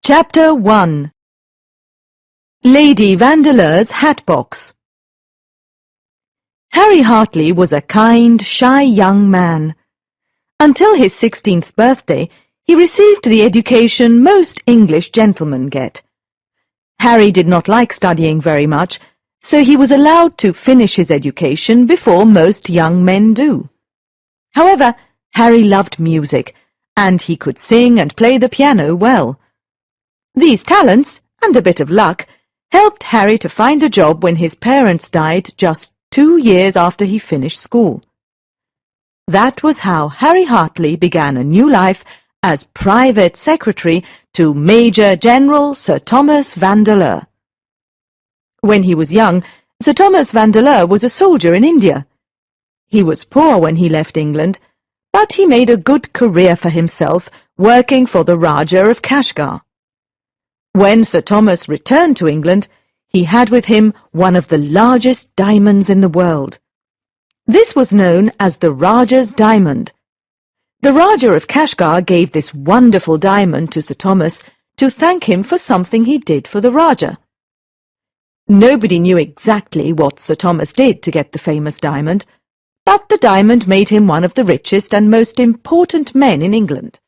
Chapter 1 Lady Vandeleur's Hatbox. Harry Hartley was a kind, shy young man. Until his 16th birthday, he received the education most English gentlemen get. Harry did not like studying very much, so he was allowed to finish his education before most young men do. However, Harry loved music, and he could sing and play the piano well. These talents, and a bit of luck, helped Harry to find a job when his parents died just 2 years after he finished school. That was how Harry Hartley began a new life as private secretary to Major General Sir Thomas Vandeleur. When he was young, Sir Thomas Vandeleur was a soldier in India. He was poor when he left England, but he made a good career for himself working for the Rajah of Kashgar. When Sir Thomas returned to England, he had with him one of the largest diamonds in the world. This was known as the Rajah's diamond. The Rajah of Kashgar gave this wonderful diamond to Sir Thomas to thank him for something he did for the Rajah. Nobody knew exactly what Sir Thomas did to get the famous diamond, but the diamond made him one of the richest and most important men in England.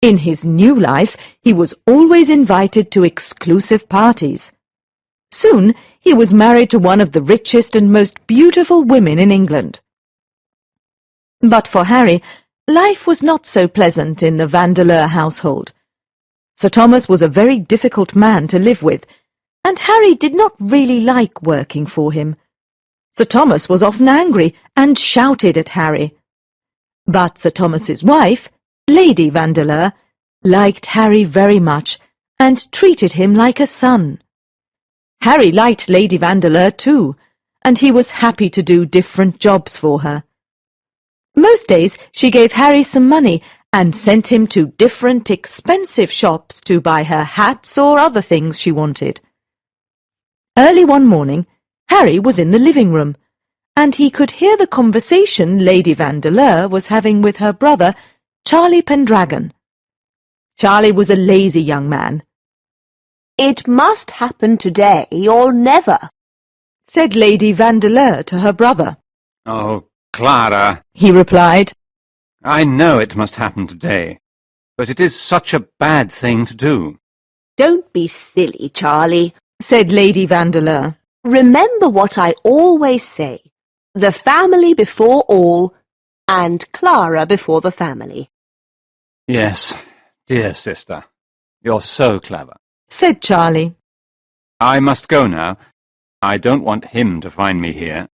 In his new life, he was always invited to exclusive parties. Soon, he was married to one of the richest and most beautiful women in England. But for Harry, life was not so pleasant in the Vandeleur household. Sir Thomas was a very difficult man to live with, and Harry did not really like working for him. Sir Thomas was often angry and shouted at Harry. But Sir Thomas's wife, Lady Vandeleur, liked Harry very much and treated him like a son. Harry liked Lady Vandeleur too, and he was happy to do different jobs for her. Most days she gave Harry some money and sent him to different expensive shops to buy her hats or other things she wanted. Early one morning, Harry was in the living room, and he could hear the conversation Lady Vandeleur was having with her brother, Charlie Pendragon. Charlie was a lazy young man. "It must happen today or never," said Lady Vandeleur to her brother. "Oh, Clara," he replied, "I know it must happen today, but it is such a bad thing to do." "Don't be silly, Charlie," said Lady Vandeleur. "Remember what I always say, the family before all, and Clara before the family." "Yes, dear sister, you're so clever," said Charlie. "I must go now. I don't want him to find me here."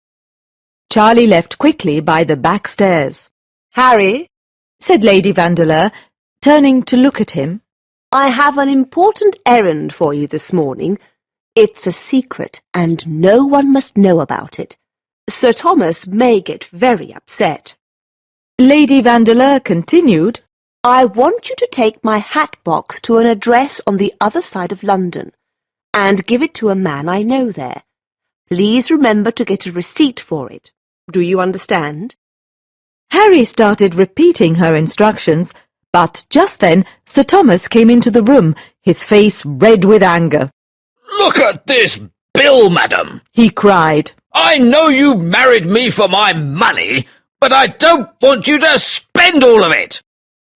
Charlie left quickly by the back stairs. "Harry," said Lady Vandeleur, turning to look at him, "I have an important errand for you this morning. It's a secret, and no one must know about it. Sir Thomas may get very upset." Lady Vandeleur continued, "I want you to take my hat box to an address on the other side of London, and give it to a man I know there. Please remember to get a receipt for it. Do you understand?" Harry started repeating her instructions, but just then Sir Thomas came into the room, his face red with anger. "Look at this bill, madam!" he cried. "I know you married me for my money, but I don't want you to spend all of it!"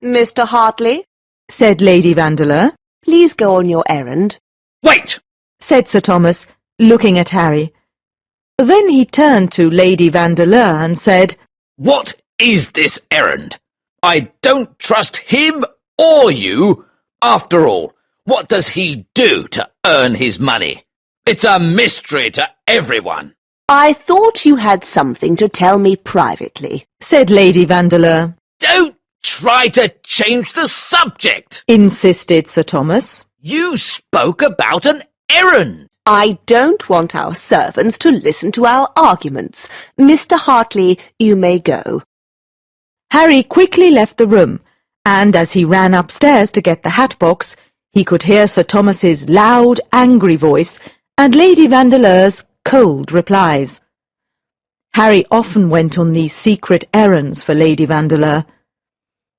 "Mr. Hartley," said Lady Vandeleur. "please go on your errand." "Wait!" said Sir Thomas, looking at Harry. Then he turned to Lady Vandeleur and said, "What is this errand? I don't trust him or you. After all, what does he do to earn his money? It's a mystery to everyone." "I thought you had something to tell me privately," said Lady Vandeleur. "Don't try to change the subject," insisted Sir Thomas. "You spoke about an errand." "I don't want our servants to listen to our arguments. Mr. Hartley, you may go." Harry quickly left the room, and as he ran upstairs to get the hat box, he could hear Sir Thomas's loud, angry voice and Lady Vandeleur's cold replies. Harry often went on these secret errands for Lady Vandeleur.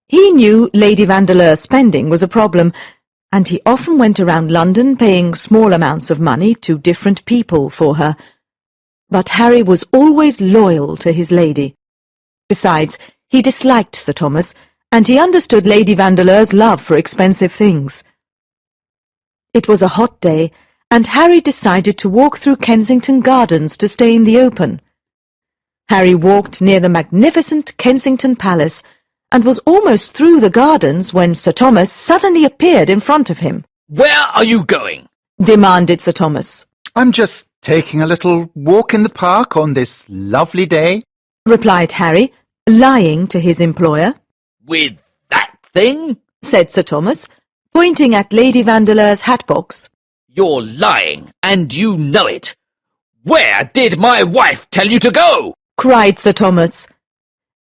He knew Lady Vandeleur's spending was a problem, and he often went around London paying small amounts of money to different people for her. But Harry was always loyal to his lady. Besides, he disliked Sir Thomas, and he understood Lady Vandeleur's love for expensive things. It was a hot day, and Harry decided to walk through Kensington Gardens to stay in the open. Harry walked near the magnificent Kensington Palace, and was almost through the gardens when Sir Thomas suddenly appeared in front of him. Where are you going? Demanded Sir Thomas. I'm just taking a little walk in the park on this lovely day, Replied Harry, lying to his employer. With that thing? Said Sir Thomas, pointing at Lady Vandeleur's hat-box. You're lying, and you know it. Where did my wife tell you to go? Cried Sir Thomas.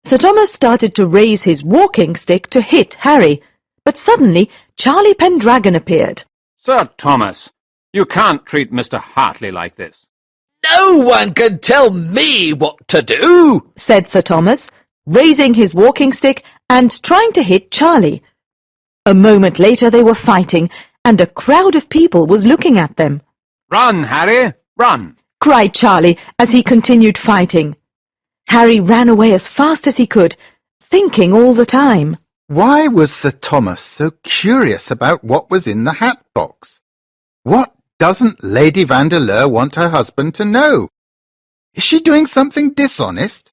Sir Thomas started to raise his walking stick to hit Harry, but suddenly Charlie Pendragon appeared. Sir Thomas, you can't treat Mr. Hartley like this. No one can tell me what to do, Said Sir Thomas, raising his walking stick and trying to hit Charlie. A moment later they were fighting, and a crowd of people was looking at them. Run, Harry, run! Cried Charlie as he continued fighting. Harry ran away as fast as he could, thinking all the time. Why was Sir Thomas so curious about what was in the hat box? What doesn't Lady Vandeleur want her husband to know? Is she doing something dishonest?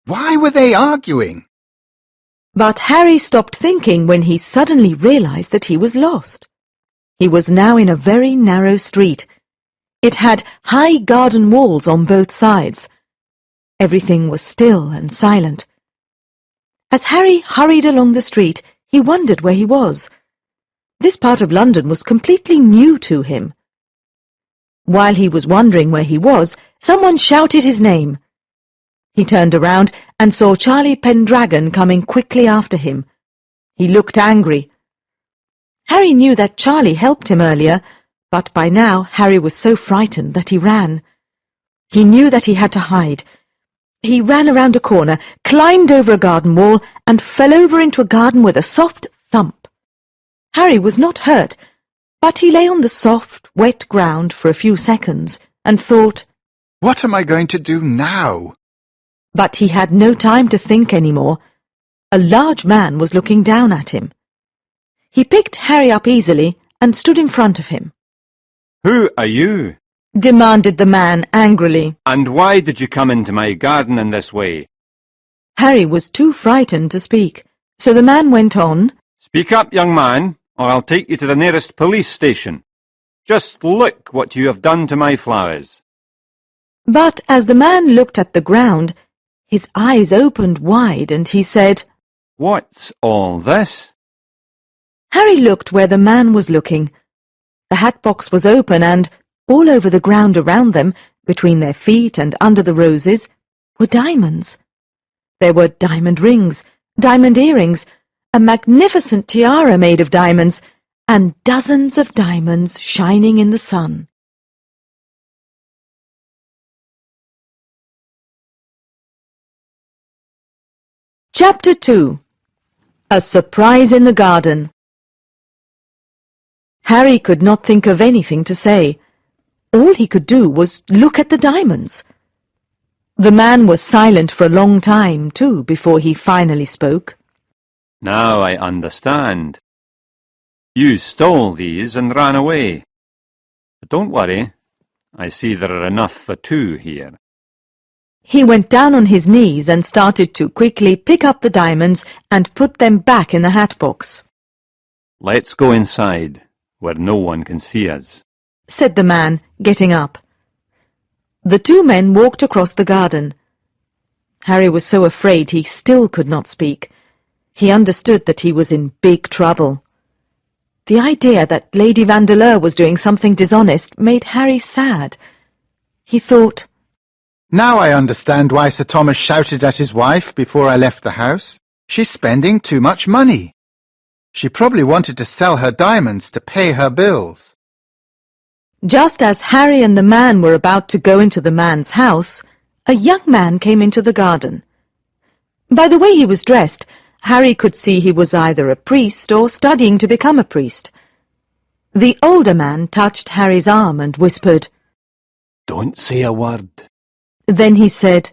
Why were they arguing? But Harry stopped thinking when he suddenly realized that he was lost. He was now in a very narrow street. It had high garden walls on both sides. Everything was still and silent. As Harry hurried along the street, he wondered where he was. This part of London was completely new to him. While he was wondering where he was, someone shouted his name. He turned around and saw Charlie Pendragon coming quickly after him. He looked angry. Harry knew that Charlie helped him earlier, but by now Harry was so frightened that he ran. He knew that he had to hide. He ran around a corner, climbed over a garden wall, and fell over into a garden with a soft thump. Harry was not hurt, but he lay on the soft, wet ground for a few seconds and thought, What am I going to do now? But he had no time to think any more. A large man was looking down at him. He picked Harry up easily and stood in front of him. Who are you? Demanded the man angrily. And why did you come into my garden in this way? Harry was too frightened to speak, so the man went on. Speak up, young man, or I'll take you to the nearest police station. Just look what you have done to my flowers. But as the man looked at the ground, his eyes opened wide and he said, What's all this? Harry looked where the man was looking. The hat box was open and, all over the ground around them, between their feet and under the roses, were diamonds. There were diamond rings, diamond earrings, a magnificent tiara made of diamonds, and dozens of diamonds shining in the sun. Chapter 2. A Surprise in the Garden. Harry could not think of anything to say. All he could do was look at the diamonds. The man was silent for a long time, too, before he finally spoke. Now I understand. You stole these and ran away. But don't worry. I see there are enough for two here. He went down on his knees and started to quickly pick up the diamonds and put them back in the hat box. Let's go inside, where no one can see us, said the man, getting up. The two men walked across the garden. Harry was so afraid he still could not speak. He understood that he was in big trouble. The idea that Lady Vandeleur was doing something dishonest made Harry sad. He thought, Now I understand why Sir Thomas shouted at his wife before I left the house. She's spending too much money. She probably wanted to sell her diamonds to pay her bills. Just as Harry and the man were about to go into the man's house, a young man came into the garden. By the way he was dressed, Harry could see he was either a priest or studying to become a priest. The older man touched Harry's arm and whispered. Don't say a word. Then he said,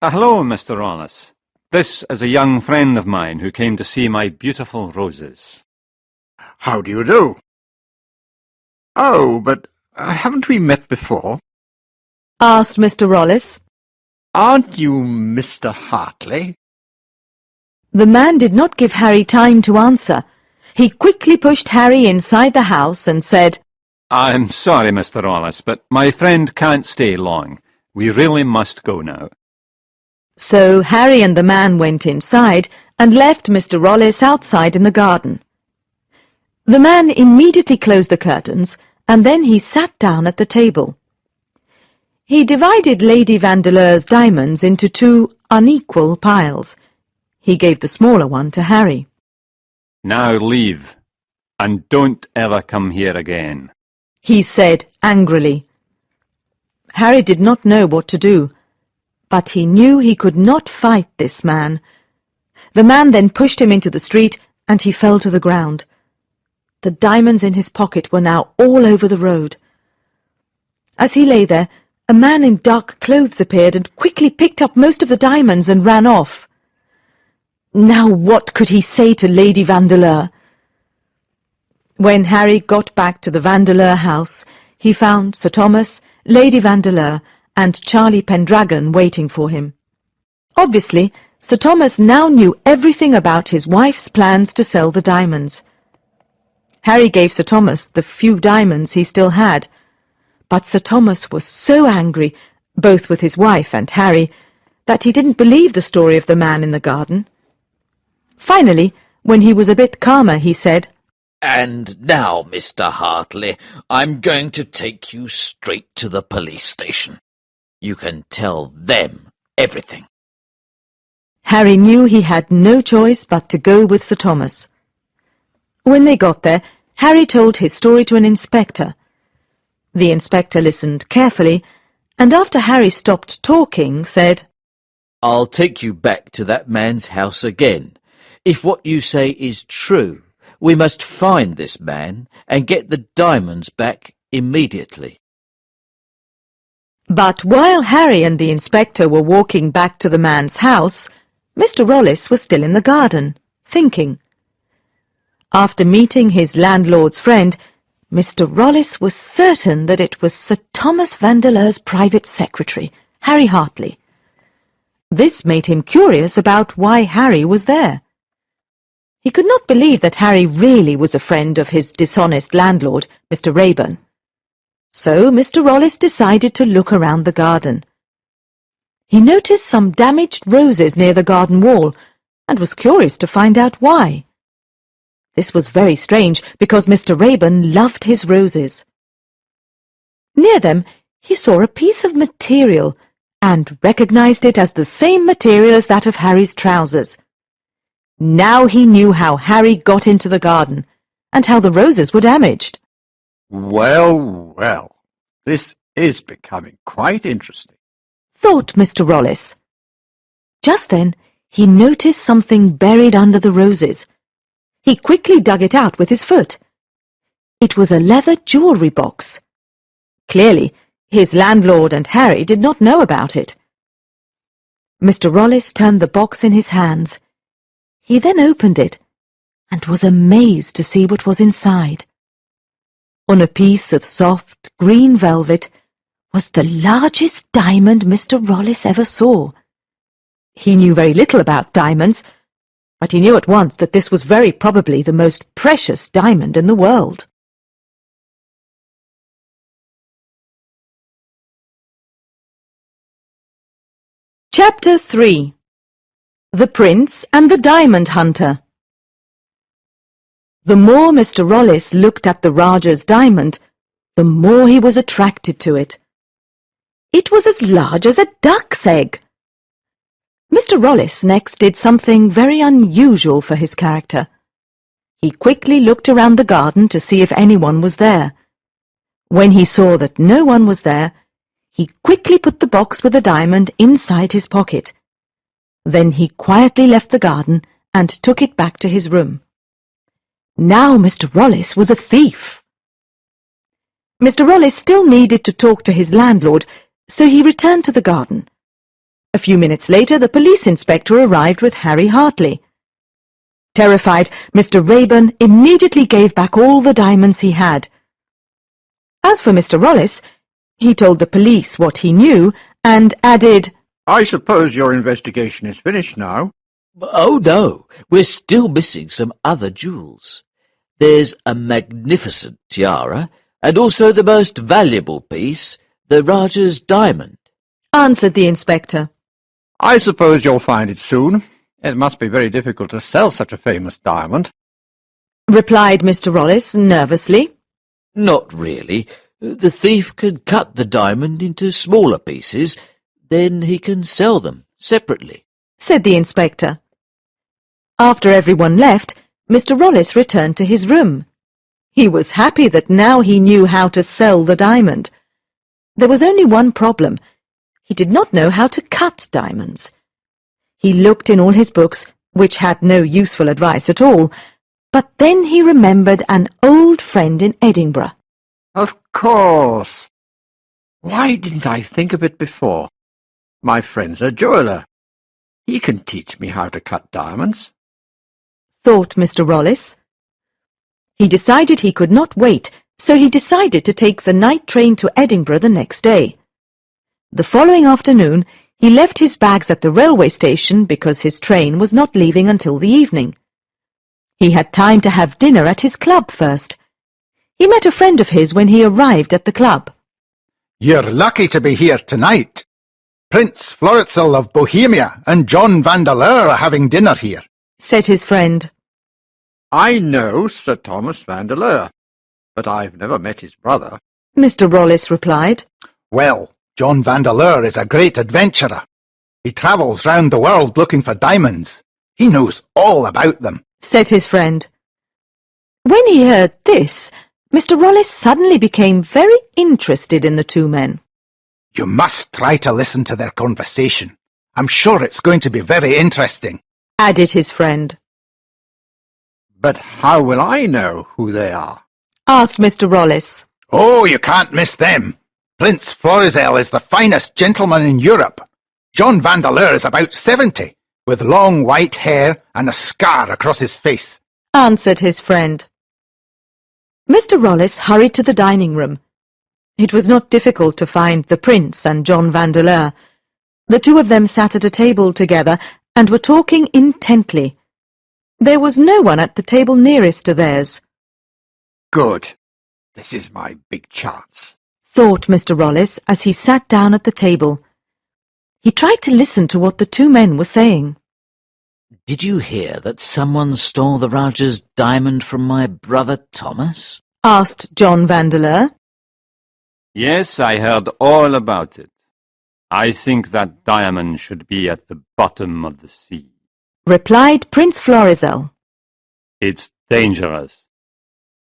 Hello, Mr. Rollis. This is a young friend of mine who came to see my beautiful roses. How do you do? Oh, but haven't we met before? asked Mr. Rollis. Aren't you Mr. Hartley? The man did not give Harry time to answer. He quickly pushed Harry inside the house and said, I'm sorry, Mr. Rollis, but my friend can't stay long. We really must go now. So Harry and the man went inside and left Mr. Rollis outside in the garden. The man immediately closed the curtains, and then he sat down at the table. He divided Lady Vandeleur's diamonds into 2 unequal piles. He gave the smaller one to Harry. Now leave, and don't ever come here again, he said angrily. Harry did not know what to do, but he knew he could not fight this man. The man then pushed him into the street, and he fell to the ground. The diamonds in his pocket were now all over the road. As he lay there, a man in dark clothes appeared and quickly picked up most of the diamonds and ran off. Now what could he say to Lady Vandeleur? When Harry got back to the Vandeleur house, he found Sir Thomas, Lady Vandeleur, and Charlie Pendragon waiting for him. Obviously, Sir Thomas now knew everything about his wife's plans to sell the diamonds. Harry gave Sir Thomas the few diamonds he still had, but Sir Thomas was so angry, both with his wife and Harry, that he didn't believe the story of the man in the garden. Finally, when he was a bit calmer, he said, And now, Mr. Hartley, I'm going to take you straight to the police station. You can tell them everything. Harry knew he had no choice but to go with Sir Thomas. When they got there, Harry told his story to an inspector. The inspector listened carefully, and after Harry stopped talking, said, I'll take you back to that man's house again. If what you say is true, we must find this man and get the diamonds back immediately. But while Harry and the inspector were walking back to the man's house, Mr. Rollis was still in the garden, thinking. After meeting his landlord's friend, Mr. Rollis was certain that it was Sir Thomas Vandeleur's private secretary, Harry Hartley. This made him curious about why Harry was there. He could not believe that Harry really was a friend of his dishonest landlord, Mr. Raeburn. So Mr. Rollis decided to look around the garden. He noticed some damaged roses near the garden wall, and was curious to find out why. This was very strange, because Mr. Raeburn loved his roses. Near them, he saw a piece of material, and recognized it as the same material as that of Harry's trousers. Now he knew how Harry got into the garden, and how the roses were damaged. Well, well, this is becoming quite interesting, thought Mr. Rollis. Just then, he noticed something buried under the roses. He quickly dug it out with his foot. It was a leather jewellery box. Clearly, his landlord and Harry did not know about it. Mr. Rollis turned the box in his hands. He then opened it, and was amazed to see what was inside. On a piece of soft green velvet was the largest diamond Mr. Rollis ever saw. He knew very little about diamonds, but he knew at once that this was very probably the most precious diamond in the world. Chapter 3. The Prince and the Diamond Hunter. The more Mr. Rollis looked at the Rajah's diamond, the more he was attracted to it. It was as large as a duck's egg. Mr. Rollis next did something very unusual for his character. He quickly looked around the garden to see if anyone was there. When he saw that no one was there, he quickly put the box with the diamond inside his pocket. Then he quietly left the garden and took it back to his room. Now Mr. Rollis was a thief. Mr. Rollis still needed to talk to his landlord, so he returned to the garden. A few minutes later, the police inspector arrived with Harry Hartley. Terrified, Mr. Rayburn immediately gave back all the diamonds he had. As for Mr. Rollis, he told the police what he knew and added, I suppose your investigation is finished now. Oh, no, we're still missing some other jewels. There's a magnificent tiara, and also the most valuable piece, the Rajah's diamond, answered the inspector. I suppose you'll find it soon. It must be very difficult to sell such a famous diamond, Replied Mr. Rollis nervously. Not really. The thief can cut the diamond into smaller pieces, then he can sell them separately, Said the inspector. After everyone left, Mr. Rollis returned to his room. He was happy that now he knew how to sell the diamond. There was only one problem. He did not know how to cut diamonds. He looked in all his books, which had no useful advice at all, but then he remembered an old friend in Edinburgh. Of course. Why didn't I think of it before? My friend's a jeweller. He can teach me how to cut diamonds. Thought Mr. Rollis. He decided he could not wait, so he decided to take the night train to Edinburgh the next day. The following afternoon, he left his bags at the railway station because his train was not leaving until the evening. He had time to have dinner at his club first. He met a friend of his when he arrived at the club. You're lucky to be here tonight. Prince Florizel of Bohemia and John Vandeleur are having dinner here, Said his friend. I know Sir Thomas Vandeleur, but I've never met his brother. Mr. Rollis replied. Well, John Vandeleur is a great adventurer. He travels round the world looking for diamonds. He knows all about them. Said his friend. When he heard this, Mr. Rollis suddenly became very interested in the two men. You must try to listen to their conversation. I'm sure it's going to be very interesting. Added his friend. But how will I know who they are? Asked Mr. Rollis. Oh, you can't miss them. Prince Florizel is the finest gentleman in Europe. John Vandeleur is about 70, with long white hair and a scar across his face. Answered his friend. Mr. Rollis hurried to the dining room. It was not difficult to find the Prince and John Vandeleur. The two of them sat at a table together and were talking intently. There was no one at the table nearest to theirs. Good. This is my big chance. Thought Mr. Rollis as he sat down at the table. He tried to listen to what the two men were saying. Did you hear that someone stole the Rajah's diamond from my brother Thomas? Asked John Vandeleur. Yes, I heard all about it. I think that diamond should be at the bottom of the sea. Replied Prince Florizel. It's dangerous.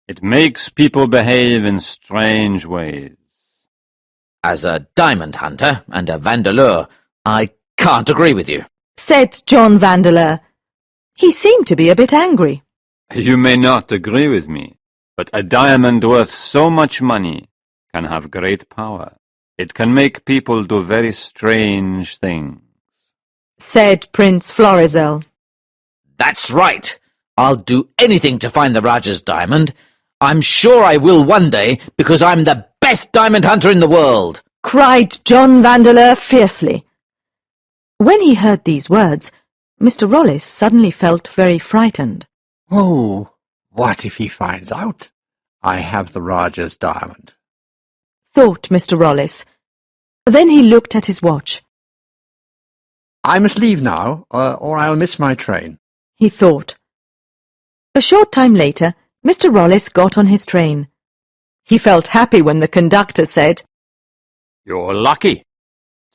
It makes people behave in strange ways. As a diamond hunter and a Vandeleur, I can't agree with you. Said John Vandeleur. He seemed to be a bit angry. You may not agree with me, but a diamond worth so much money can have great power. It can make people do very strange things. Said Prince Florizel. That's right. I'll do anything to find the Rajah's diamond. I'm sure I will one day, because I'm the best diamond hunter in the world. Cried John Vandeleur fiercely. When he heard these words, Mr. Rollis suddenly felt very frightened. Oh, what if he finds out I have the Rajah's diamond? Thought Mr. Rollis. Then he looked at his watch. I must leave now, or I'll miss my train. He thought. A short time later, Mr. Rollis got on his train. He felt happy when the conductor said, You're lucky.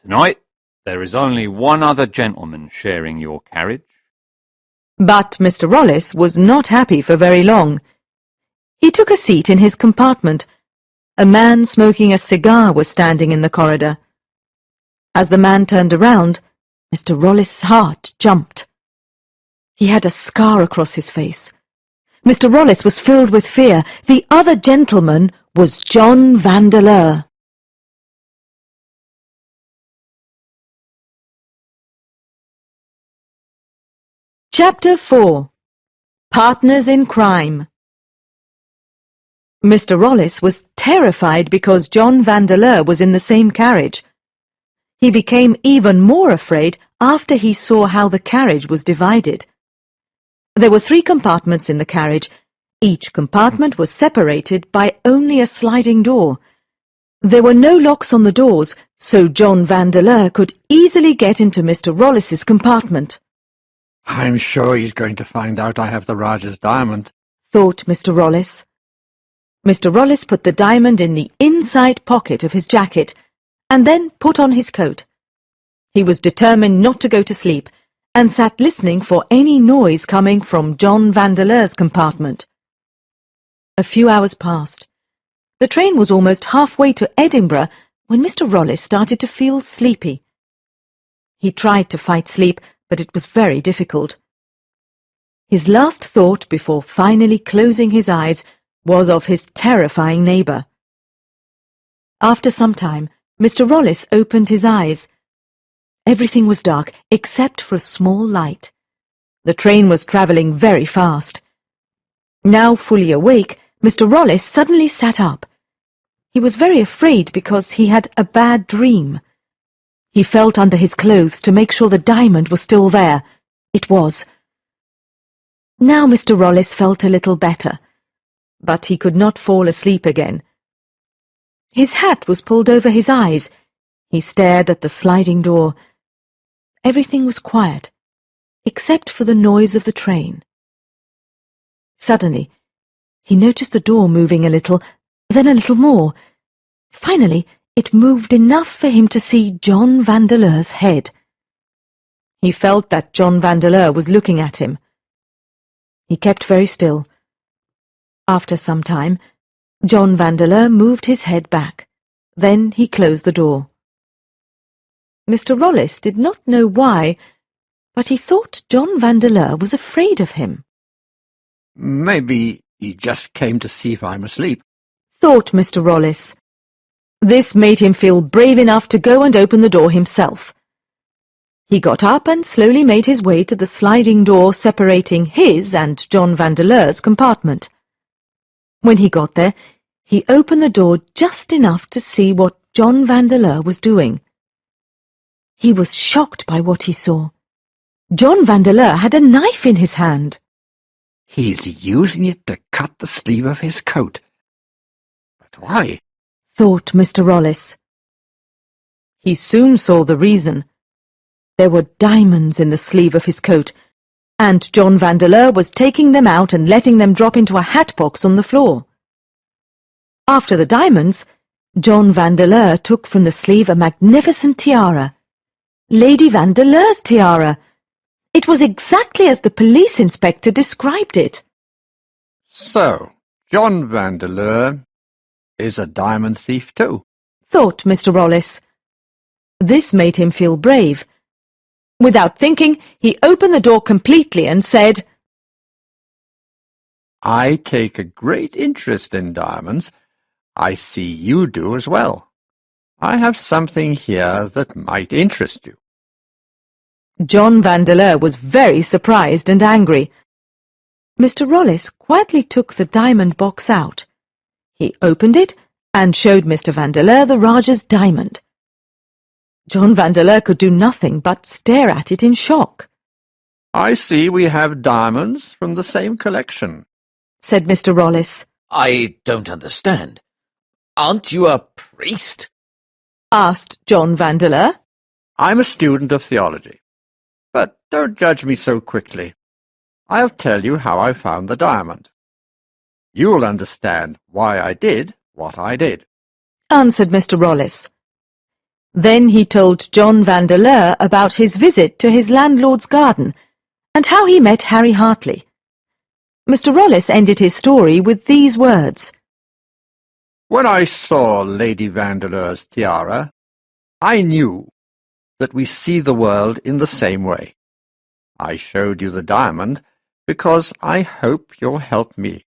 Tonight there is only one other gentleman sharing your carriage. But Mr. Rollis was not happy for very long. He took a seat in his compartment. A man smoking a cigar was standing in the corridor. As the man turned around, Mr. Rollis' heart jumped. He had a scar across his face. Mr. Rollis was filled with fear. The other gentleman was John Vandeleur. Chapter 4. Partners in Crime. Mr. Rollis was terrified because John Vandeleur was in the same carriage. He became even more afraid after he saw how the carriage was divided. There were 3 compartments in the carriage. Each compartment was separated by only a sliding door. There were no locks on the doors, so John Vandeleur could easily get into Mr. Rollis's compartment. I'm sure he's going to find out I have the Rajah's diamond, thought Mr. Rollis. Mr. Rollis put the diamond in the inside pocket of his jacket and then put on his coat. He was determined not to go to sleep and sat listening for any noise coming from John Vandeleur's compartment. A few hours passed. The train was almost halfway to Edinburgh when Mr. Rollis started to feel sleepy. He tried to fight sleep, but it was very difficult. His last thought before finally closing his eyes was of his terrifying neighbour. After some time, Mr. Rollis opened his eyes. Everything was dark except for a small light. The train was travelling very fast. Now fully awake, Mr. Rollis suddenly sat up. He was very afraid because he had a bad dream. He felt under his clothes to make sure the diamond was still there. It was. Now Mr. Rollis felt a little better, but he could not fall asleep again. His hat was pulled over his eyes. He stared at the sliding door. Everything was quiet, except for the noise of the train. Suddenly, he noticed the door moving a little, then a little more. Finally, it moved enough for him to see John Vandeleur's head. He felt that John Vandeleur was looking at him. He kept very still. After some time, John Vandeleur moved his head back. Then he closed the door. Mr. Rollis did not know why, but he thought John Vandeleur was afraid of him. Maybe he just came to see if I'm asleep, thought Mr. Rollis. This made him feel brave enough to go and open the door himself. He got up and slowly made his way to the sliding door separating his and John Vandeleur's compartment. When he got there, he opened the door just enough to see what John Vandeleur was doing. He was shocked by what he saw. John Vandeleur had a knife in his hand. He's using it to cut the sleeve of his coat. But why? Thought Mr. Rollis. He soon saw the reason. There were diamonds in the sleeve of his coat, and John Vandeleur was taking them out and letting them drop into a hat box on the floor. After the diamonds, John Vandeleur took from the sleeve a magnificent tiara. Lady Vandeleur's tiara. It was exactly as the police inspector described it. So, John Vandeleur is a diamond thief too, thought Mr. Rollis. This made him feel brave. Without thinking, he opened the door completely and said, I take a great interest in diamonds. I see you do as well. I have something here that might interest you. John Vandeleur was very surprised and angry. Mr. Rollis quietly took the diamond box out. He opened it and showed Mr. Vandeleur the Rajah's diamond. John Vandeleur could do nothing but stare at it in shock. I see we have diamonds from the same collection, said Mr. Rollis. I don't understand. Aren't you a priest? Asked John Vandeleur. I'm a student of theology. But don't judge me so quickly. I'll tell you how I found the diamond. You'll understand why I did what I did, answered Mr. Rollis. Then he told John Vandeleur about his visit to his landlord's garden and how he met Harry Hartley. Mr. Rollis ended his story with these words. When I saw Lady Vandeleur's tiara, I knew that we see the world in the same way. I showed you the diamond because I hope you'll help me.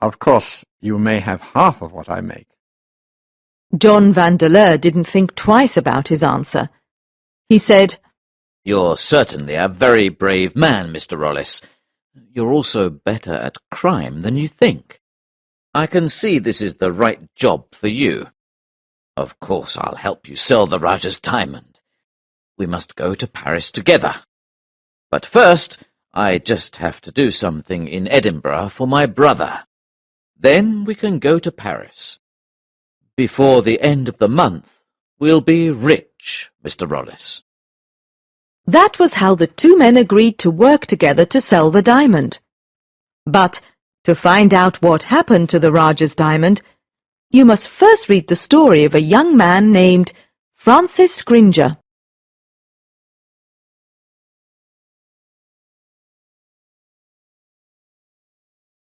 Of course, you may have half of what I make. John Vandeleur didn't think twice about his answer. He said, You're certainly a very brave man, Mr. Rollis. You're also better at crime than you think. I can see this is the right job for you. Of course, I'll help you sell the Rajah's diamond. We must go to Paris together. But first, I just have to do something in Edinburgh for my brother. Then we can go to Paris. Before the end of the month, we'll be rich, Mr. Rollis. That was how the two men agreed to work together to sell the diamond. But to find out what happened to the Rajah's diamond, you must first read the story of a young man named Francis Scrimger.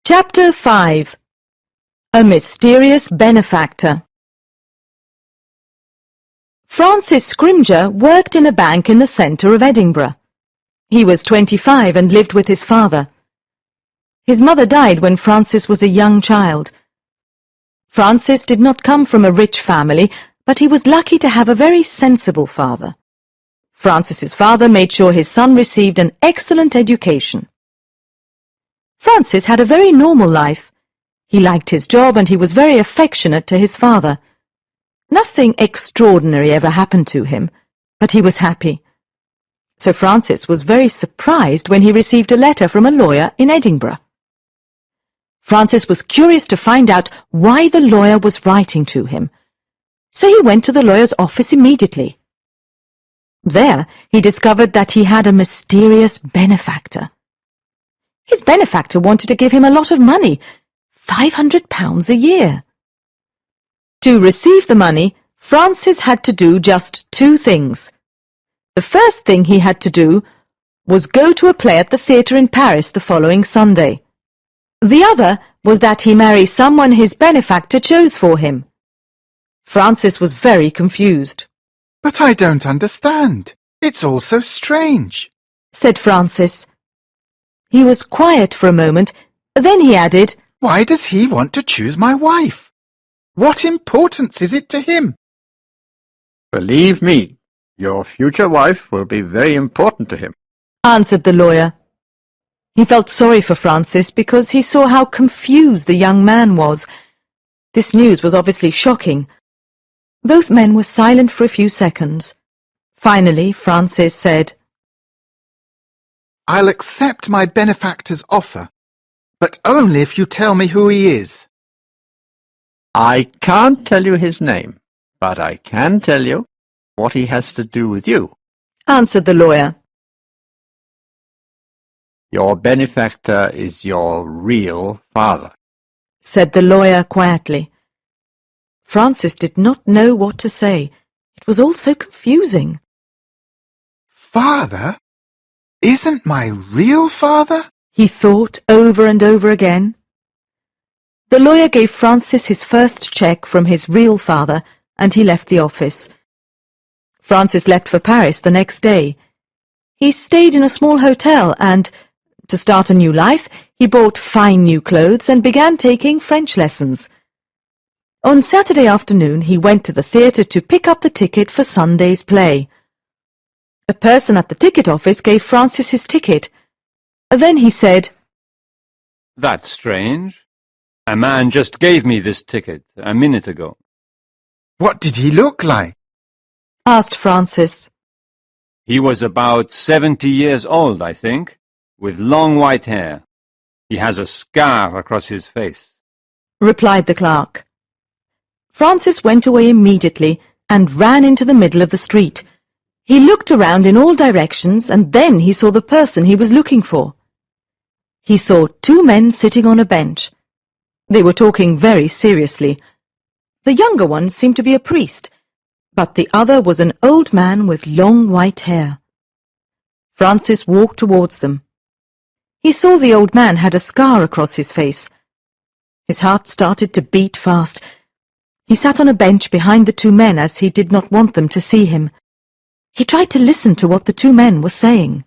Chapter 5. A Mysterious Benefactor. Francis Scrimger worked in a bank in the centre of Edinburgh. He was 25 and lived with his father. His mother died when Francis was a young child. Francis did not come from a rich family, but he was lucky to have a very sensible father. Francis's father made sure his son received an excellent education. Francis had a very normal life. He liked his job and he was very affectionate to his father. Nothing extraordinary ever happened to him, but he was happy. So Francis was very surprised when he received a letter from a lawyer in Edinburgh. Francis was curious to find out why the lawyer was writing to him, so he went to the lawyer's office immediately. There he discovered that he had a mysterious benefactor. His benefactor wanted to give him a lot of money, £500 a year. To receive the money, Francis had to do just two things. The first thing he had to do was go to a play at the theatre in Paris the following Sunday. The other was that he marry someone his benefactor chose for him. Francis was very confused. But I don't understand. It's all so strange, said Francis. He was quiet for a moment, then he added, Why does he want to choose my wife? What importance is it to him? Believe me, your future wife will be very important to him, answered the lawyer. He felt sorry for Francis because he saw how confused the young man was. This news was obviously shocking. Both men were silent for a few seconds. Finally, Francis said, I'll accept my benefactor's offer, but only if you tell me who he is. I can't tell you his name, but I can tell you what he has to do with you, answered the lawyer. Your benefactor is your real father, said the lawyer quietly. Francis did not know what to say. It was all so confusing. Father? Isn't my real father? He thought over and over again. The lawyer gave Francis his first cheque from his real father, and he left the office. Francis left for Paris the next day. He stayed in a small hotel and, to start a new life, he bought fine new clothes and began taking French lessons. On Saturday afternoon he went to the theatre to pick up the ticket for Sunday's play. A person at the ticket office gave Francis his ticket. Then he said, That's strange. A man just gave me this ticket a minute ago. What did he look like? asked Francis. He was about 70 years old, I think, with long white hair. He has a scar across his face, replied the clerk. Francis went away immediately and ran into the middle of the street. He looked around in all directions and then he saw the person he was looking for. He saw two men sitting on a bench. They were talking very seriously. The younger one seemed to be a priest, but the other was an old man with long white hair. Francis walked towards them. He saw the old man had a scar across his face. His heart started to beat fast. He sat on a bench behind the two men as he did not want them to see him. He tried to listen to what the two men were saying.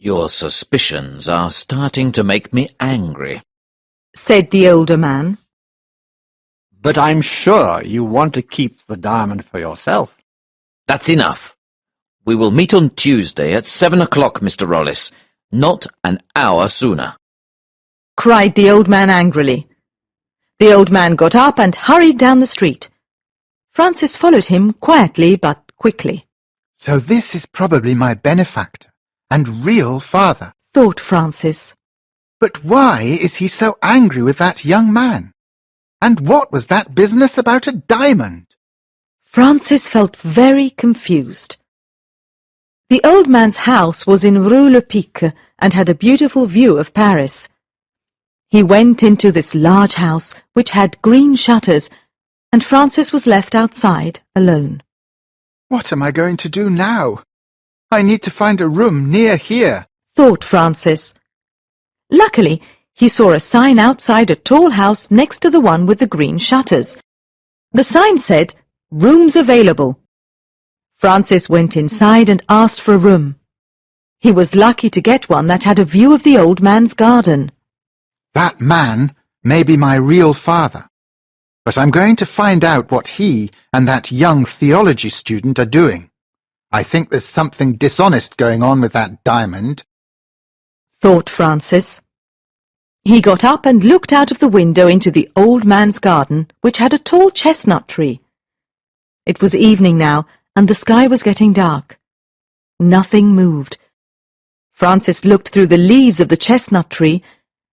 Your suspicions are starting to make me angry. said the older man. But I'm sure you want to keep the diamond for yourself. That's enough. We will meet on Tuesday at 7 o'clock, Mr. Rollis, not an hour sooner. Cried the old man angrily. The old man got up and hurried down the street. Francis followed him quietly but quickly. So this is probably my benefactor and real father. Thought Francis. But why is he so angry with that young man? And what was that business about a diamond? Francis felt very confused. The old man's house was in Rue Le Pic and had a beautiful view of Paris. He went into this large house which had green shutters, and Francis was left outside alone. What am I going to do now? I need to find a room near here. Thought Francis. Luckily, he saw a sign outside a tall house next to the one with the green shutters. The sign said, "Rooms available." Francis went inside and asked for a room. He was lucky to get one that had a view of the old man's garden. That man may be my real father, but I'm going to find out what he and that young theology student are doing. I think there's something dishonest going on with that diamond. Thought Francis. He got up and looked out of the window into the old man's garden, which had a tall chestnut tree. It was evening now, and the sky was getting dark. Nothing moved. Francis looked through the leaves of the chestnut tree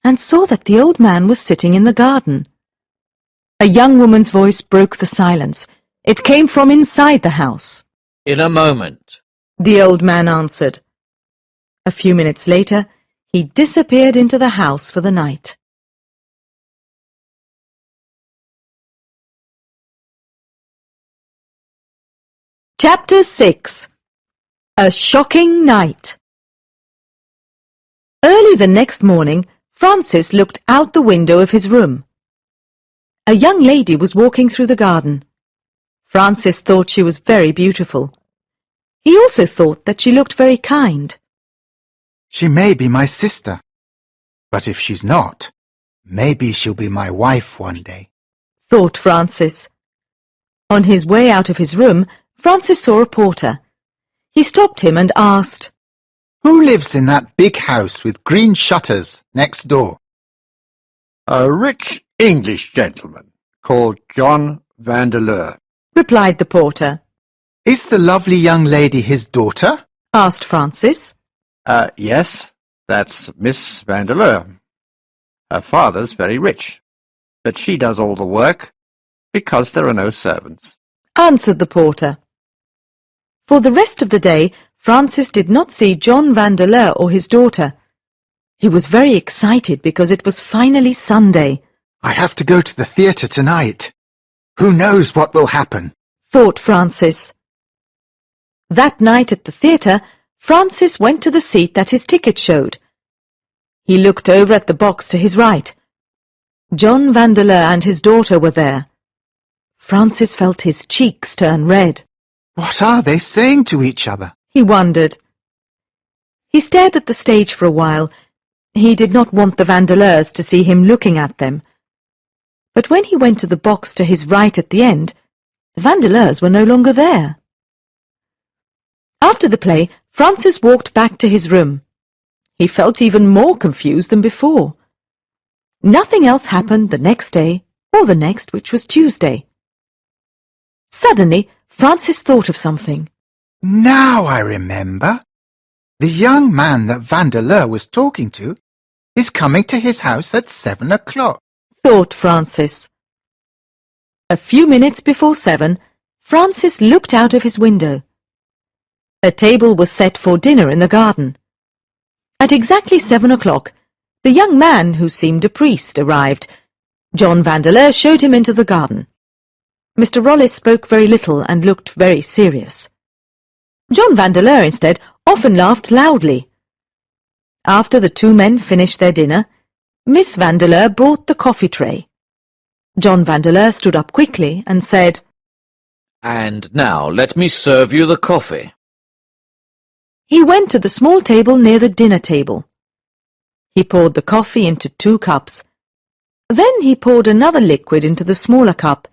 and saw that the old man was sitting in the garden. A young woman's voice broke the silence. It came from inside the house. In a moment. The old man answered. A few minutes later, he disappeared into the house for the night. Chapter 6. A Shocking Night. Early the next morning, Francis looked out the window of his room. A young lady was walking through the garden. Francis thought she was very beautiful. He also thought that she looked very kind. She may be my sister, but if she's not, maybe she'll be my wife one day. Thought Francis. On his way out of his room, Francis saw a porter. He stopped him and asked, Who lives in that big house with green shutters next door? A rich English gentleman called John Vandeleur. replied the porter. Is the lovely young lady his daughter? Asked Francis. Yes, that's Miss Vandeleur. Her father's very rich, but she does all the work because there are no servants. Answered the porter. For the rest of the day, Francis did not see John Vandeleur or his daughter. He was very excited because it was finally Sunday. I have to go to the theatre tonight. Who knows what will happen? Thought Francis. That night at the theatre, Francis went to the seat that his ticket showed. He looked over at the box to his right. John Vandeleur and his daughter were there. Francis felt his cheeks turn red. What are they saying to each other? He wondered. He stared at the stage for a while. He did not want the Vandeleurs to see him looking at them. But when he went to the box to his right at the end, the Vandeleurs were no longer there. After the play, Francis walked back to his room. He felt even more confused than before. Nothing else happened the next day, or the next, which was Tuesday. Suddenly, Francis thought of something. Now I remember. The young man that Vandeleur was talking to is coming to his house at 7 o'clock. Thought Francis. A few minutes before 7, Francis looked out of his window. A table was set for dinner in the garden. At exactly 7 o'clock, the young man, who seemed a priest, arrived. John Vandeleur showed him into the garden. Mr. Rollis spoke very little and looked very serious. John Vandeleur, instead, often laughed loudly. After the two men finished their dinner, Miss Vandeleur brought the coffee tray. John Vandeleur stood up quickly and said, And now let me serve you the coffee. He went to the small table near the dinner table. He poured the coffee into 2 cups. Then he poured another liquid into the smaller cup.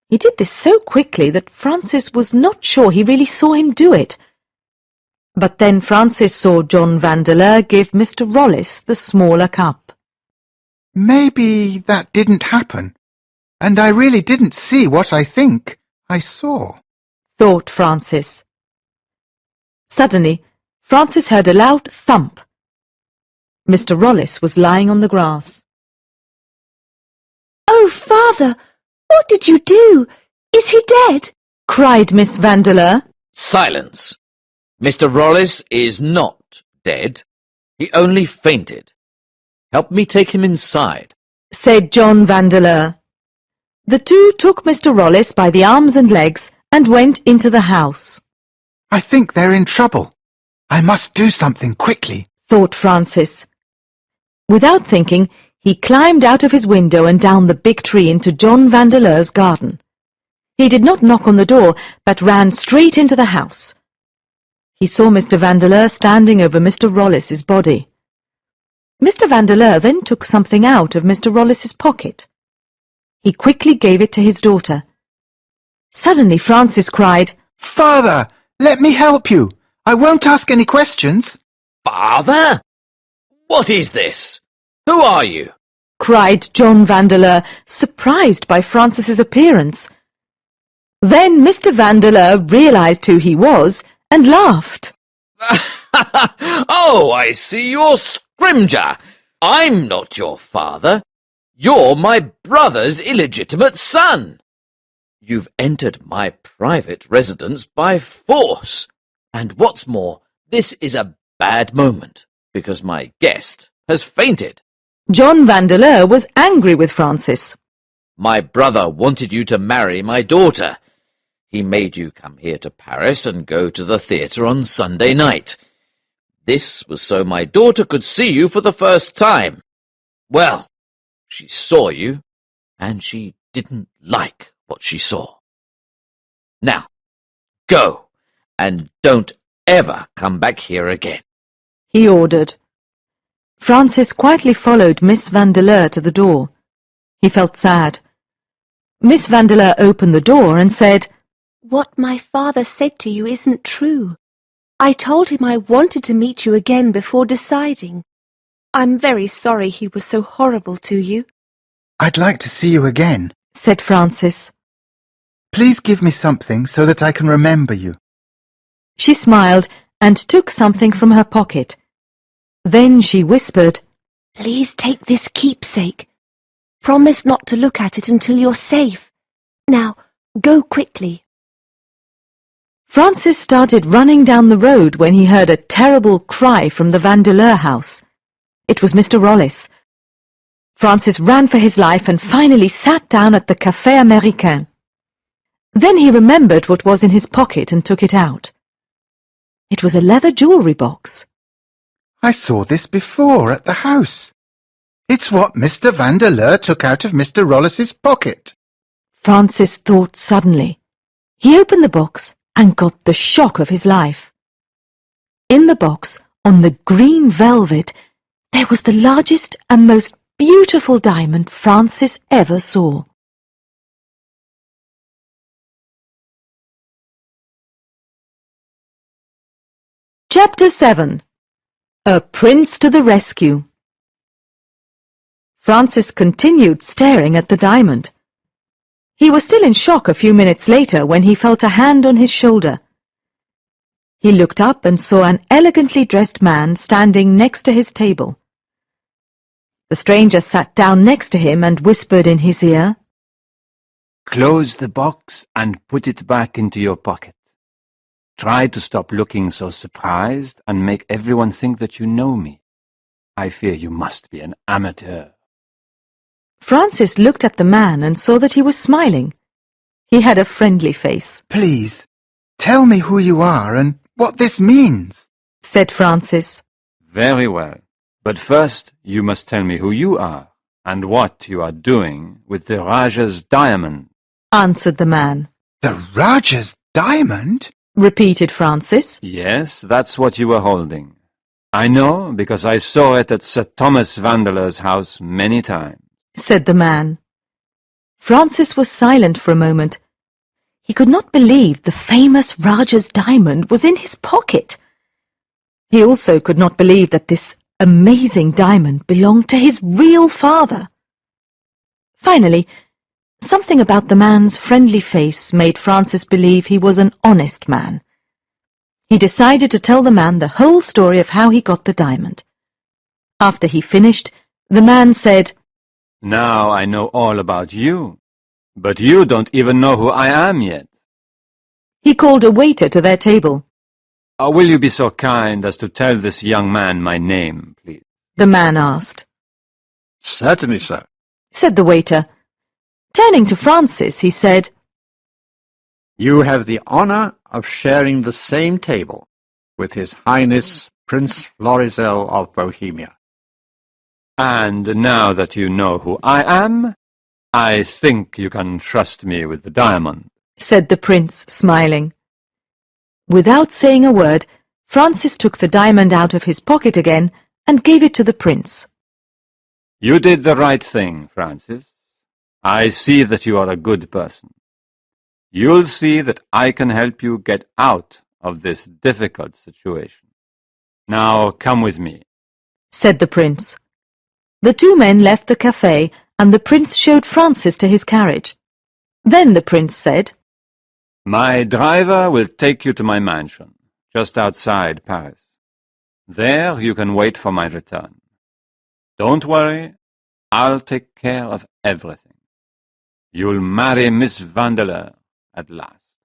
He did this so quickly that Francis was not sure he really saw him do it. But then Francis saw John Vandeleur give Mr. Rollis the smaller cup. Maybe that didn't happen, and I really didn't see what I think I saw, thought Francis. Suddenly, Francis heard a loud thump. Mr. Rollis was lying on the grass. "Oh, father, what did you do? Is he dead?" cried Miss Vandeleur. Silence! Mr. Rollis is not dead. He only fainted. Help me take him inside, said John Vandeleur. The two took Mr. Rollis by the arms and legs and went into the house. I think they're in trouble. I must do something quickly, thought Francis. Without thinking, he climbed out of his window and down the big tree into John Vandeleur's garden. He did not knock on the door, but ran straight into the house. He saw Mr. Vandeleur standing over Mr. Rollis's body. Mr. Vandeleur then took something out of Mr. Rollis's pocket. He quickly gave it to his daughter. Suddenly Francis cried, "Father, let me help you. I won't ask any questions." Father? What is this? Who are you? cried John Vandeleur, surprised by Francis's appearance. Then Mr. Vandeleur realized who he was and laughed. Oh, I see you're Scrimger. I'm not your father. You're my brother's illegitimate son. You've entered my private residence by force. And what's more, this is a bad moment, because my guest has fainted. John Vandeleur was angry with Francis. My brother wanted you to marry my daughter. He made you come here to Paris and go to the theatre on Sunday night. This was so my daughter could see you for the first time. Well, she saw you, and she didn't like what she saw. Now, go, and don't ever come back here again, he ordered. Francis quietly followed Miss Vandeleur to the door. He felt sad. Miss Vandeleur opened the door and said, "What my father said to you isn't true. I told him I wanted to meet you again before deciding. I'm very sorry he was so horrible to you." "I'd like to see you again," said Francis. "Please give me something so that I can remember you." She smiled and took something from her pocket. Then she whispered, "Please take this keepsake. Promise not to look at it until you're safe. Now, go quickly." Francis started running down the road when he heard a terrible cry from the Vandeleur house. It was Mr. Rollis. Francis ran for his life and finally sat down at the Café Américain. Then he remembered what was in his pocket and took it out. It was a leather jewellery box. "I saw this before at the house. It's what Mr. Vandeleur took out of Mr. Rollis's pocket." Francis thought suddenly. He opened the box and got the shock of his life. In the box, on the green velvet, there was the largest and most beautiful diamond Francis ever saw. Chapter 7. A Prince to the Rescue. Francis continued staring at the diamond. He was still in shock a few minutes later when he felt a hand on his shoulder. He looked up and saw an elegantly dressed man standing next to his table. The stranger sat down next to him and whispered in his ear, Close the box and put it back into your pocket. Try to stop looking so surprised and make everyone think that you know me. I fear you must be an amateur. Francis looked at the man and saw that he was smiling. He had a friendly face. "Please, tell me who you are and what this means," said Francis. Very well. But first you must tell me who you are and what you are doing with the Rajah's diamond. Answered the man. "The Rajah's diamond?" repeated Francis. Yes, that's what you were holding. I know, because I saw it at Sir Thomas Vandeleur's house many times, said the man. Francis was silent for a moment. He could not believe the famous Raja's diamond was in his pocket. He also could not believe that this amazing diamond belonged to his real father. Finally, something about the man's friendly face made Francis believe he was an honest man. He decided to tell the man the whole story of how he got the diamond. After he finished, the man said, Now I know all about you, but you don't even know who I am yet. He called a waiter to their table. Will you be so kind as to tell this young man my name, please? The man asked. Certainly, sir. Said the waiter. Turning to Francis, he said, You have the honour of sharing the same table with His Highness Prince Florizel of Bohemia. And now that you know who I am, I think you can trust me with the diamond, said the prince, smiling. Without saying a word, Francis took the diamond out of his pocket again and gave it to the prince. You did the right thing, Francis. I see that you are a good person. You'll see that I can help you get out of this difficult situation. Now come with me, said the prince. The two men left the cafe, and the prince showed Francis to his carriage. Then the prince said, My driver will take you to my mansion, just outside Paris. There you can wait for my return. Don't worry, I'll take care of everything. You'll marry Miss Vandeleur at last.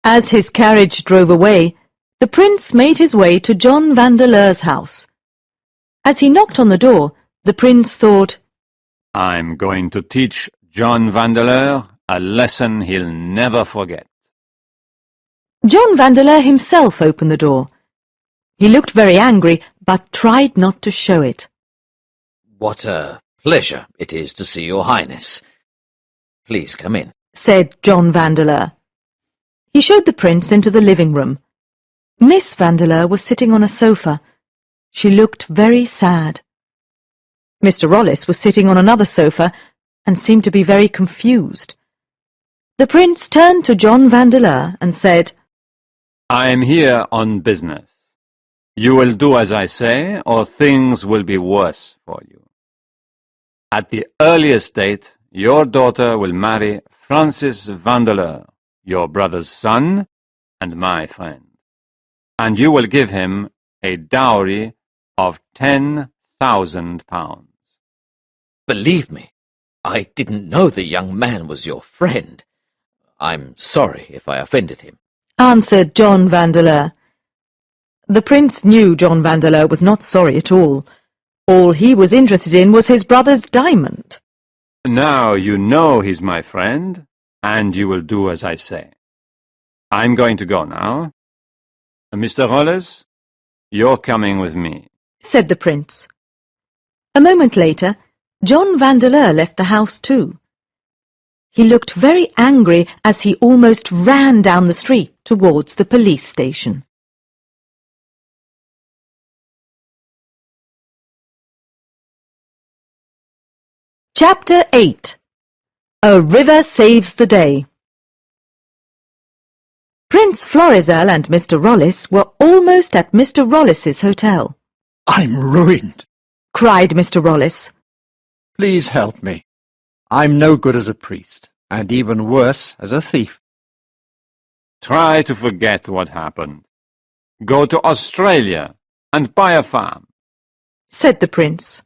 As his carriage drove away, the prince made his way to John Vandeleur's house. As he knocked on the door, the prince thought, I'm going to teach John Vandeleur a lesson he'll never forget. John Vandeleur himself opened the door. He looked very angry, but tried not to show it. What a pleasure it is to see your highness. Please come in, said John Vandeleur. He showed the prince into the living room. Miss Vandeleur was sitting on a sofa. She looked very sad. Mr. Rollis was sitting on another sofa and seemed to be very confused. The prince turned to John Vandeleur and said, I'm here on business. You will do as I say, or things will be worse for you. At the earliest date, your daughter will marry Francis Vandeleur, your brother's son and my friend, and you will give him a dowry of £10,000. Believe me, I didn't know the young man was your friend. I'm sorry if I offended him, answered John Vandeleur. The prince knew John Vandeleur was not sorry at all. All he was interested in was his brother's diamond. Now you know he's my friend, and you will do as I say. I'm going to go now. Mr. Rollis, you're coming with me, said the prince. A moment later, John Vandeleur left the house too. He looked very angry as he almost ran down the street towards the police station. Chapter 8. A River Saves the Day. Prince Florizel and Mr. Rollis were almost at Mr. Rollis's hotel. I'm ruined. Cried Mr. Rollis. Please help me. I'm no good as a priest, and even worse as a thief. Try to forget what happened. Go to Australia and buy a farm, said the prince.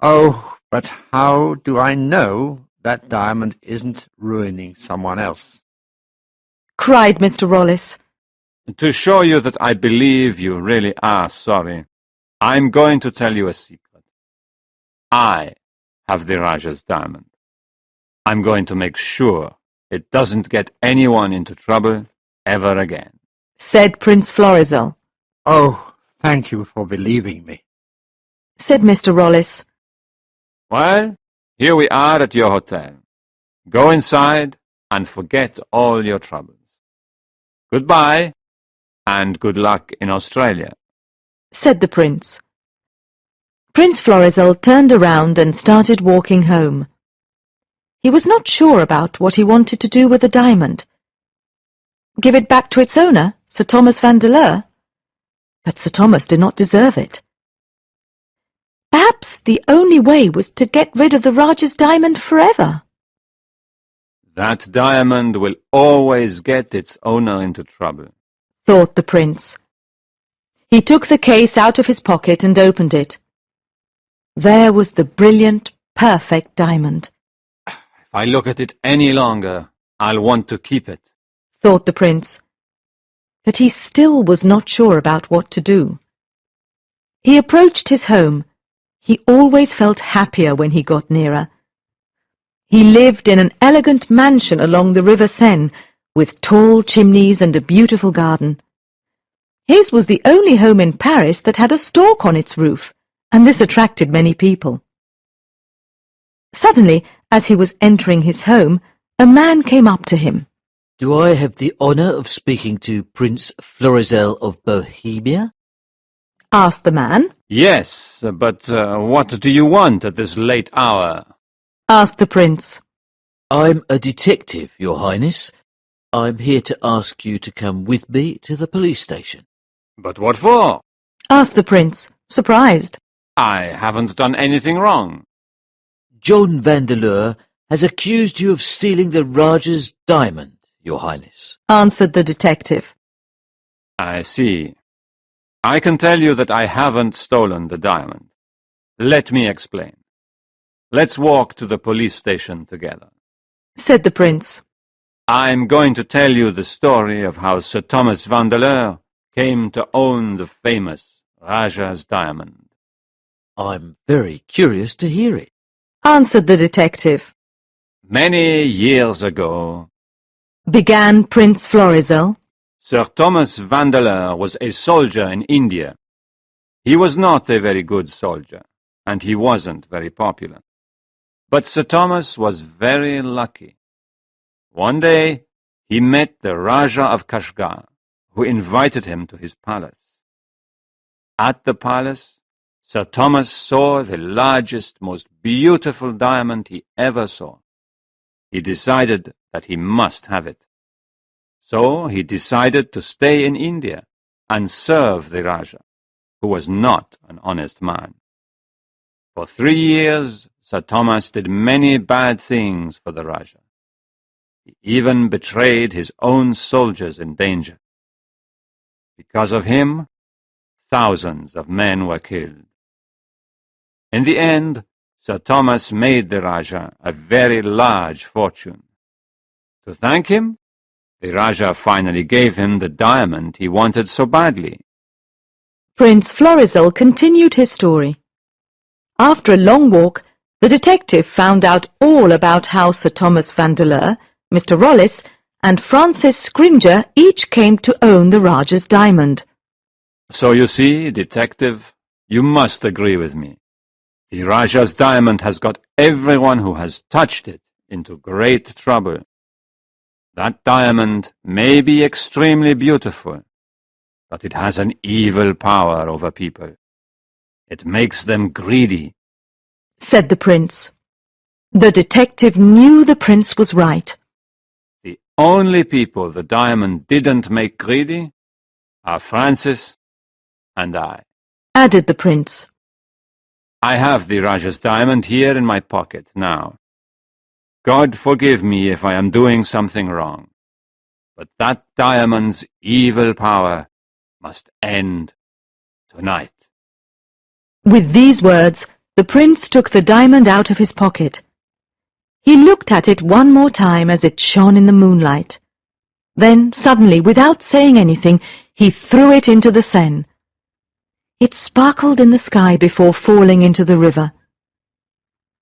Oh, but how do I know that diamond isn't ruining someone else? Cried Mr. Rollis. To show you that I believe you really are sorry, I'm going to tell you a secret. I have the Raja's diamond. I'm going to make sure it doesn't get anyone into trouble ever again, said Prince Florizel. Oh, thank you for believing me, said Mr. Rollis. Well, here we are at your hotel. Go inside and forget all your troubles. Goodbye, and good luck in Australia. said the prince. Prince Florizel turned around and started walking home. He was not sure about what he wanted to do with the diamond. Give it back to its owner, Sir Thomas Vandeleur? But Sir Thomas did not deserve it. Perhaps the only way was to get rid of the Rajah's diamond forever. That diamond will always get its owner into trouble, thought the prince. He took the case out of his pocket and opened it. There was the brilliant, perfect diamond. If I look at it any longer, I'll want to keep it, thought the prince. But he still was not sure about what to do. He approached his home. He always felt happier when he got nearer. He lived in an elegant mansion along the River Seine, with tall chimneys and a beautiful garden. His was the only home in Paris that had a stork on its roof, and this attracted many people. Suddenly, as he was entering his home, a man came up to him. Do I have the honour of speaking to Prince Florizel of Bohemia? Asked the man. Yes, but what do you want at this late hour? Asked the prince. I'm a detective, Your Highness. I'm here to ask you to come with me to the police station. But what for? Asked the prince, surprised. I haven't done anything wrong. John Vandeleur has accused you of stealing the Rajah's diamond, Your Highness. Answered the detective. I see. I can tell you that I haven't stolen the diamond. Let me explain. Let's walk to the police station together, said the prince. I'm going to tell you the story of how Sir Thomas Vandeleur came to own the famous Rajah's diamond. I'm very curious to hear it. Answered the detective. Many years ago, began Prince Florizel. Sir Thomas Vandeleur was a soldier in India. He was not a very good soldier, and he wasn't very popular. But Sir Thomas was very lucky. One day, he met the Rajah of Kashgar, who invited him to his palace. At the palace, Sir Thomas saw the largest, most beautiful diamond he ever saw. He decided that he must have it. So he decided to stay in India and serve the Rajah, who was not an honest man. For 3 years, Sir Thomas did many bad things for the Rajah. He even betrayed his own soldiers in danger. Because of him, thousands of men were killed. In the end, Sir Thomas made the Rajah a very large fortune. To thank him, the Rajah finally gave him the diamond he wanted so badly. Prince Florizel continued his story. After a long walk, the detective found out all about how Sir Thomas Vandeleur, Mr. Rollis, and Francis Scrimger each came to own the Rajah's diamond. So you see, detective, you must agree with me. The Rajah's diamond has got everyone who has touched it into great trouble. That diamond may be extremely beautiful, but it has an evil power over people. It makes them greedy, said the prince. The detective knew the prince was right. The only people the diamond didn't make greedy are Francis and I, added the prince. I have the Rajah's diamond here in my pocket now. God forgive me if I am doing something wrong, but that diamond's evil power must end tonight. With these words, the prince took the diamond out of his pocket. He looked at it one more time as it shone in the moonlight. Then, suddenly, without saying anything, he threw it into the Seine. It sparkled in the sky before falling into the river.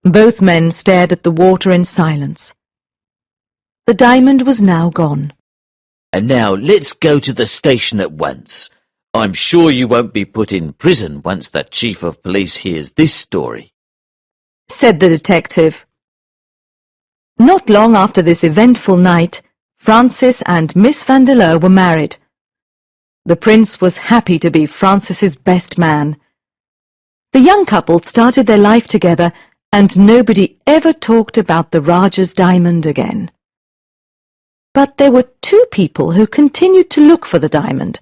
Both men stared at the water in silence. The diamond was now gone. And now let's go to the station at once. I'm sure you won't be put in prison once the chief of police hears this story, said the detective. Not long after this eventful night, Francis and Miss Vandeleur were married. The prince was happy to be Francis's best man. The young couple started their life together, and nobody ever talked about the Rajah's diamond again. But there were two people who continued to look for the diamond.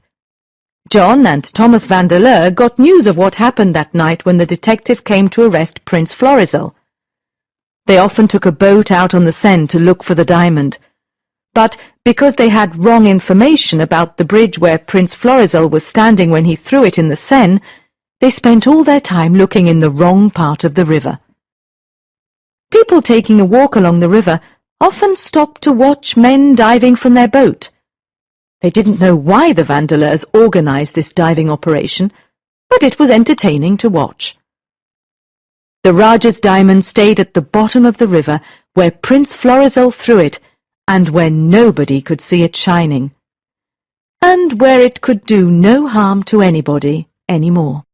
John and Thomas Vandeleur got news of what happened that night when the detective came to arrest Prince Florizel. They often took a boat out on the Seine to look for the diamond. But because they had wrong information about the bridge where Prince Florizel was standing when he threw it in the Seine, they spent all their time looking in the wrong part of the river. People taking a walk along the river often stopped to watch men diving from their boat. They didn't know why the Vandeleurs organized this diving operation, but it was entertaining to watch. The Rajah's diamond stayed at the bottom of the river where Prince Florizel threw it, and where nobody could see it shining, and where it could do no harm to anybody anymore.